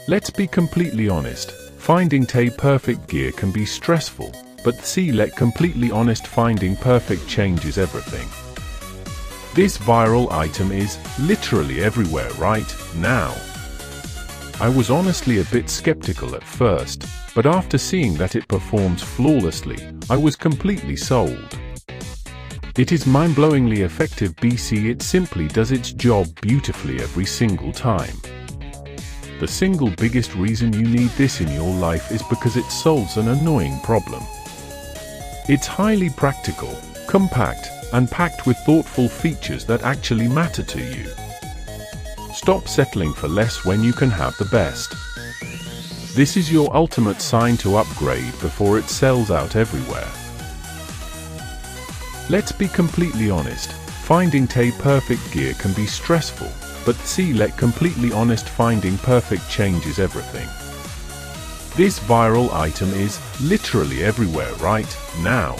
Let's be completely honest, finding perfect gear can be stressful, but let's completely honest, finding perfect changes everything. This viral item is literally everywhere right now. I was honestly a bit skeptical at first, but after seeing that it performs flawlessly, I was completely sold. It is mind-blowingly effective. It simply does its job beautifully every single time. The single biggest reason you need this in your life is because it solves an annoying problem. It's highly practical, compact, and packed with thoughtful features that actually matter to you. Stop settling for less when you can have the best. This is your ultimate sign to upgrade before it sells out everywhere. Let's be completely honest, finding perfect gear can be stressful, but let's completely honest, finding perfect changes everything. This viral item is literally everywhere right now.